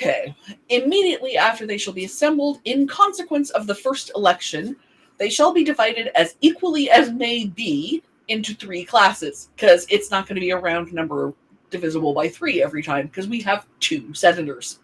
Okay. Immediately after they shall be assembled, in consequence of the first election, they shall be divided as equally as may be into 3 classes, because it's not going to be a round number divisible by 3 every time, because we have 2 senators.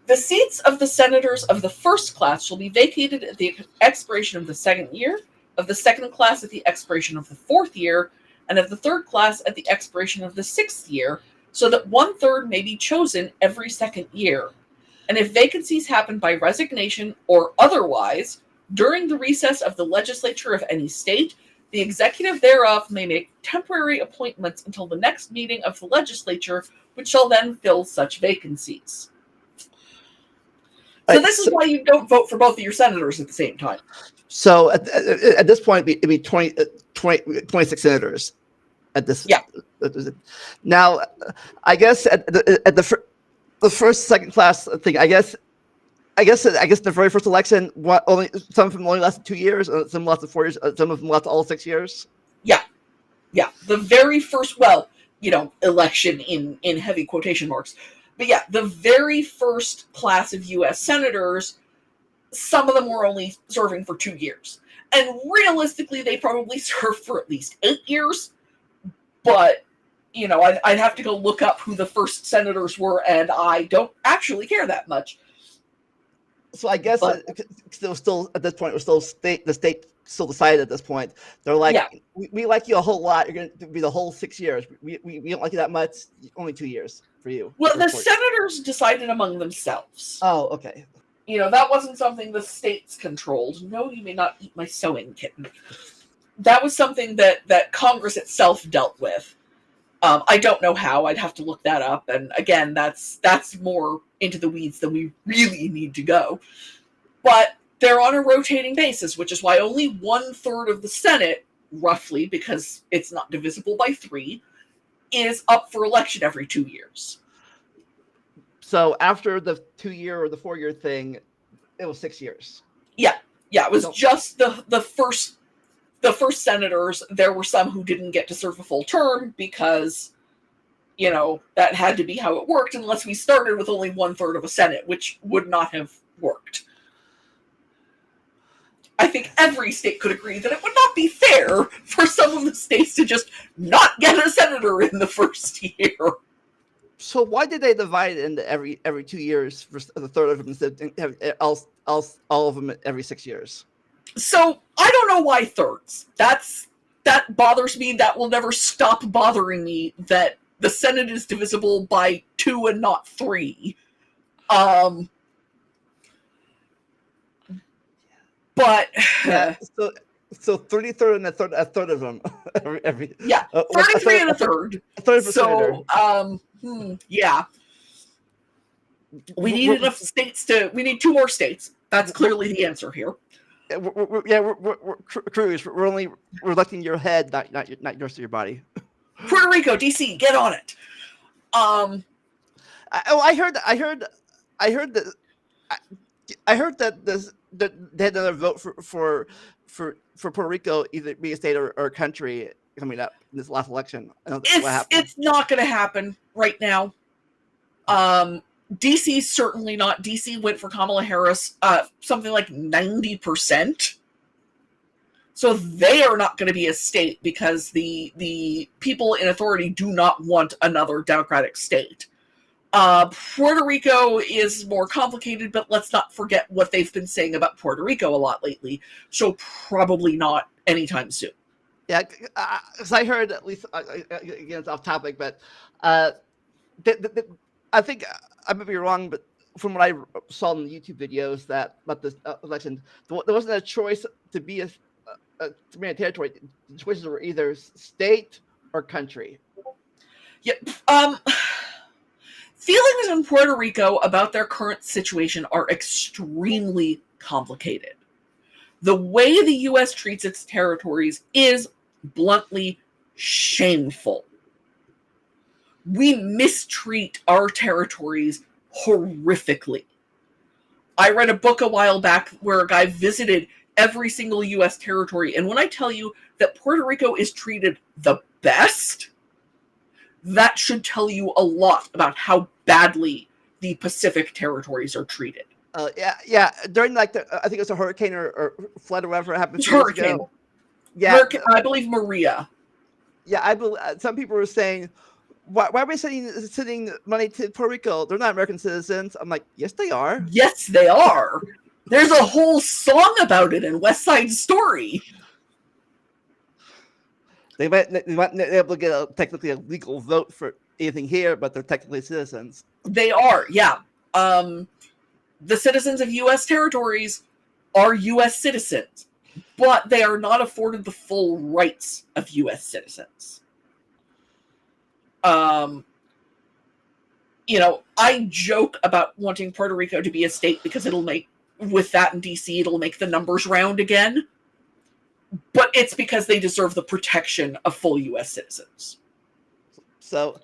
The seats of the senators of the first class shall be vacated at the expiration of the 2nd year, of the 2nd class at the expiration of the 4th year, and of the 3rd class at the expiration of the 6th year, so that 1/3 may be chosen every 2nd year. And if vacancies happen by resignation or otherwise, during the recess of the legislature of any state, the executive thereof may make temporary appointments until the next meeting of the legislature, which shall then fill such vacancies. So this is why you don't vote for both of your senators at the same time. So at this point, it'd be 26 senators. At this, yeah. Now, I guess at the first 2nd class thing, I guess the very first election, some of them only lasted 2 years, some lasted 4 years, some of them lasted all 6 years. Yeah. The very first, election in heavy quotation marks, but yeah, the very first class of U.S. senators, some of them were only serving for 2 years, and realistically, they probably served for at least 8 years. But I'd have to go look up who the first senators were, and I don't actually care that much. So I guess it was still at this point, the state still decided at this point. They're like, we like you a whole lot. You're going to be the whole 6 years. We don't like you that much. Only 2 years for you. Well, the senators decided among themselves. Oh, okay. That wasn't something the states controlled. No, you may not eat my sewing kitten. That was something that Congress itself dealt with. I don't know how. I'd have to look that up. And again, that's more into the weeds than we really need to go. But they're on a rotating basis, which is why only 1/3 of the Senate, roughly, because it's not divisible by 3, is up for election every 2 years. So after the 2-year or the 4-year thing, it was 6 years. Yeah. It was just the first senators. There were some who didn't get to serve a full term because, that had to be how it worked, unless we started with only 1/3 of a Senate, which would not have worked. I think every state could agree that it would not be fair for some of the states to just not get a senator in the first year. So why did they divide it into every 2 years for the 1/3 of them instead of all of them every 6 years? So I don't know why thirds. That bothers me. That will never stop bothering me that the Senate is divisible by 2 and not 3. But so 33 and a third of them every 33 and a third. A third of a senator. Yeah. We need enough states we need 2 more states. That's clearly the answer here. We're Cruz. We're electing your head, not yours to your body. Puerto Rico, DC, get on it. I heard that they had another vote for Puerto Rico, either be a state or a country, coming up in this last election. It's not going to happen right now. DC certainly not. DC went for Kamala Harris, something like 90%. So they are not going to be a state because the people in authority do not want another Democratic state. Puerto Rico is more complicated, but let's not forget what they've been saying about Puerto Rico a lot lately. So probably not anytime soon. Yeah, because I heard, at least, again, it's off topic, but I think I might be wrong, but from what I saw in the YouTube videos about this election, there wasn't a choice to be a territory. The choices were either state or country. Yeah. Feelings in Puerto Rico about their current situation are extremely complicated. The way the U.S. treats its territories is bluntly shameful. We mistreat our territories horrifically. I read a book a while back where a guy visited every single U.S. territory, and when I tell you that Puerto Rico is treated the best, that should tell you a lot about how badly the Pacific territories are treated. Yeah. During like I think it was a hurricane or flood or whatever happened It's years hurricane. ago. Yeah, I believe Maria. Yeah, I believe some people were saying, why are we sending money to Puerto Rico? They're not American citizens. I'm like, yes, they are. Yes, they are. There's a whole song about it in West Side Story. They might not be able to get technically a legal vote for anything here, but they're technically citizens. They are, yeah. The citizens of U.S. territories are U.S. citizens, but they are not afforded the full rights of U.S. citizens. I joke about wanting Puerto Rico to be a state because with that in D.C., it'll make the numbers round again. But it's because they deserve the protection of full U.S. citizens. So,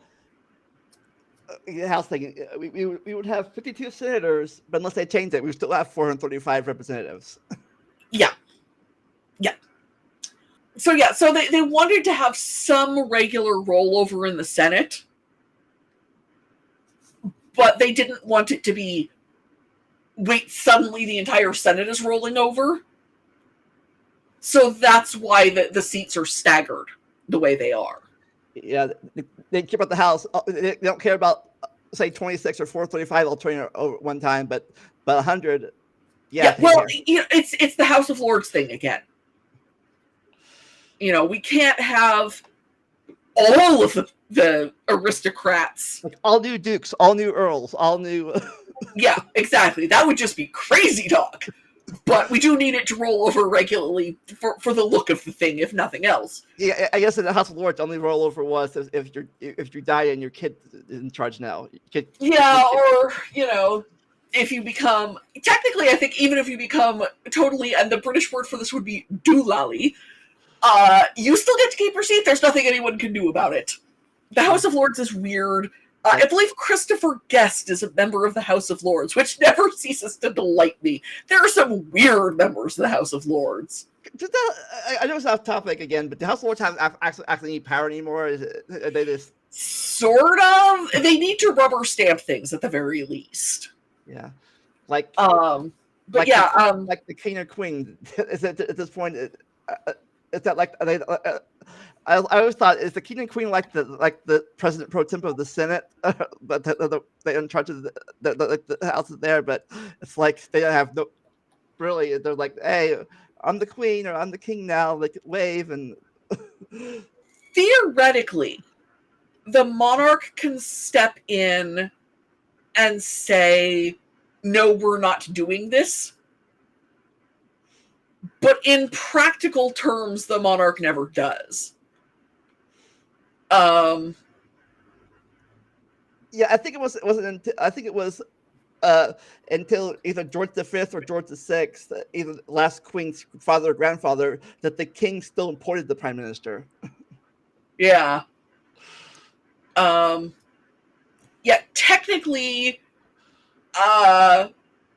House thing, we would have 52 senators, but unless they change it, we still have 435 representatives. Yeah. So they wanted to have some regular rollover in the Senate, but they didn't want it to be, suddenly the entire Senate is rolling over. So that's why the seats are staggered the way they are. Yeah, they care about the House. They don't care about, say, 26 or 435 alternating over one time, but 100. Yeah. Well, it's the House of Lords thing again. We can't have all of the aristocrats. Like all new dukes, all new earls, all new. Yeah, exactly. That would just be crazy talk. But we do need it to roll over regularly for the look of the thing, if nothing else. Yeah, I guess in the House of Lords, the only rollover was if you die and your kid is in charge now. Or if you become, technically, I think even if you become totally, and the British word for this would be doolally, you still get to keep your seat. There's nothing anyone can do about it. The House of Lords is weird. I believe Christopher Guest is a member of the House of Lords, which never ceases to delight me. There are some weird members of the House of Lords. I know it's off topic again, but the House of Lords have actually any power anymore? Are they just sort of? They need to rubber stamp things at the very least. Yeah, like like the king or queen. Is it at this point? Is that like they? I always thought, is the king and queen like the president pro temp of the Senate, but they're in charge of the House is there, but it's like they have no. Really, they're like, hey, I'm the queen or I'm the king now. Like wave and. Theoretically, the monarch can step in and say, "No, we're not doing this." But in practical terms, the monarch never does. Yeah, I think it was until either George V or George VI, either the last queen's father or grandfather, that the king still appointed the prime minister. Yeah. Yeah, technically,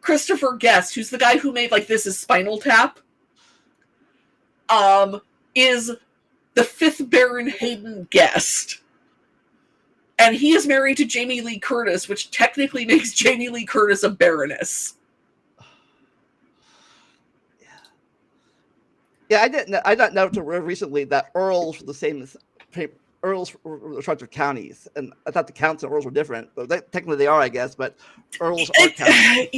Christopher Guest, who's the guy who made like This Is Spinal Tap, is the 5th Baron Hayden Guest. And he is married to Jamie Lee Curtis, which technically makes Jamie Lee Curtis a baroness. Yeah, I didn't know until recently that earls were the same as earls were in charge of counties, and I thought the counts and earls were different. But technically they are, I guess. But earls are counties.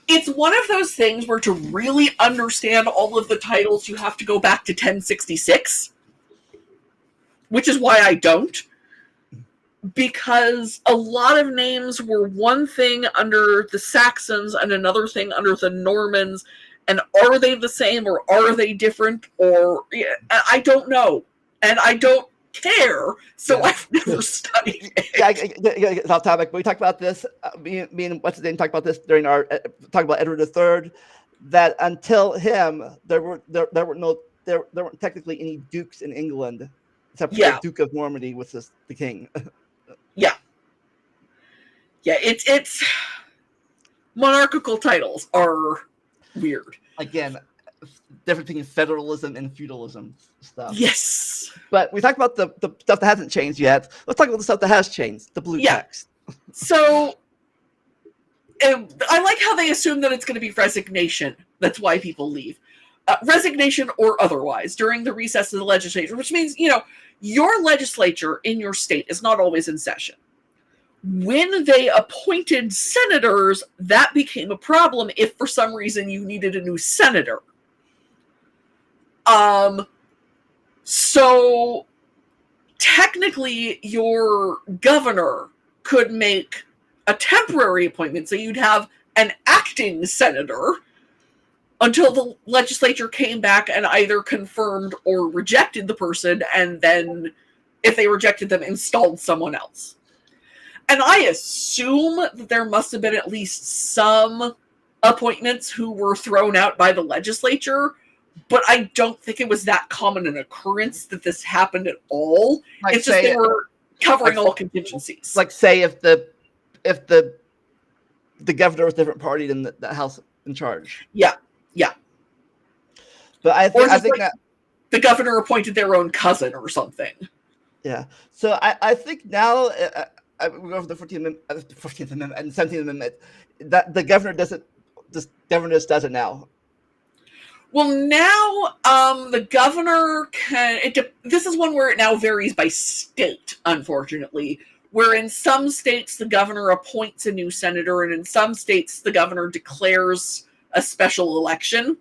It's one of those things where to really understand all of the titles, you have to go back to 1066, which is why I don't. Because a lot of names were one thing under the Saxons and another thing under the Normans, and are they the same or are they different? Or I don't know, and I don't care, so yeah. I've never studied it. Yeah, it's off topic, but we talked about this. Me and what's his name talked about this during our talking about Edward III. That until him, there weren't technically any dukes in England, except for the Duke of Normandy, which is the king. Yeah, it's monarchical titles are weird. Again, difference between federalism and feudalism stuff. Yes. But we talked about the stuff that hasn't changed yet. Let's talk about the stuff that has changed, the blue text. So I like how they assume that it's going to be resignation. That's why people leave. Resignation or otherwise during the recess of the legislature, which means, your legislature in your state is not always in session. When they appointed senators, that became a problem if for some reason you needed a new senator. So technically your governor could make a temporary appointment, so you'd have an acting senator until the legislature came back and either confirmed or rejected the person, and then if they rejected them, installed someone else. And I assume that there must have been at least some appointments who were thrown out by the legislature, but I don't think it was that common an occurrence that this happened at all. Like, it's just they were covering all contingencies. Like, say if the governor was a different party than the House in charge. Yeah. But I think that the governor appointed their own cousin or something. Yeah. So I think now we go over the 14th Amendment and 17th Amendment. That the governor doesn't. The governor just does it now. Well, now the governor can. This is one where it now varies by state, unfortunately. Where in some states the governor appoints a new senator, and in some states the governor declares a special election.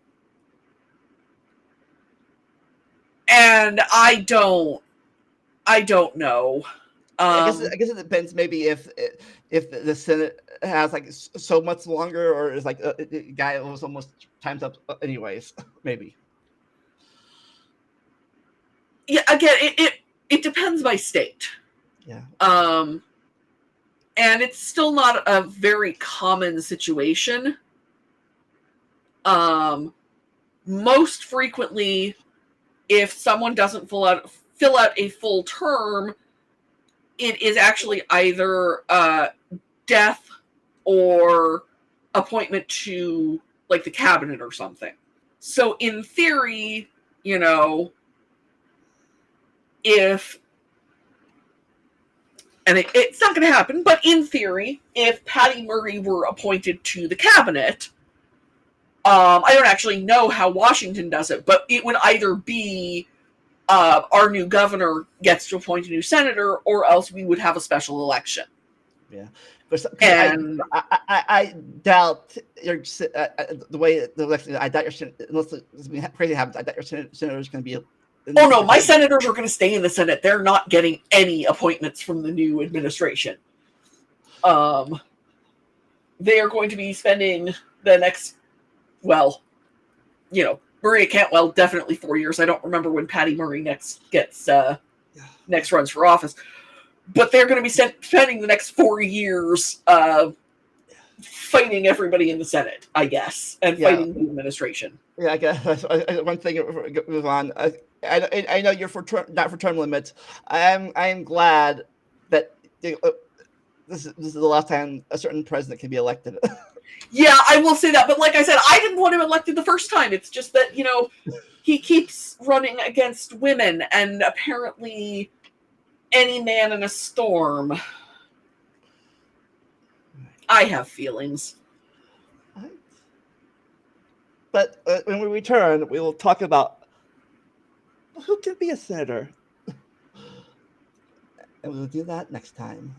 And I don't know. I guess it depends. Maybe if the Senate has like so much longer, or is like the guy was almost time's up anyways. Maybe. Yeah. Again, it depends by state. Yeah. And it's still not a very common situation. Most frequently, if someone doesn't fill out a full term, it is actually either death or appointment to like the cabinet or something. So in theory, if, and it's not going to happen, but in theory, if Patty Murray were appointed to the cabinet, I don't actually know how Washington does it, but it would either be our new governor gets to appoint a new senator, or else we would have a special election. Yeah, but I doubt the way the election. I doubt your unless something crazy happens. I doubt your senator is going to be. Oh no, my senators are going to stay in the Senate. They're not getting any appointments from the new administration. They are going to be spending the next, Maria Cantwell, definitely 4 years. I don't remember when Patty Murray next runs for office. But they're going to be spending the next 4 years fighting everybody in the Senate, I guess, and fighting the administration. Yeah, I guess. One thing, move on. I know you're not for term limits. I am glad that this is the last time a certain president can be elected. Yeah, I will say that. But like I said, I didn't want him elected the first time. It's just that, he keeps running against women, and apparently any man in a storm. I have feelings. But when we return, we will talk about who can be a senator. And we'll do that next time.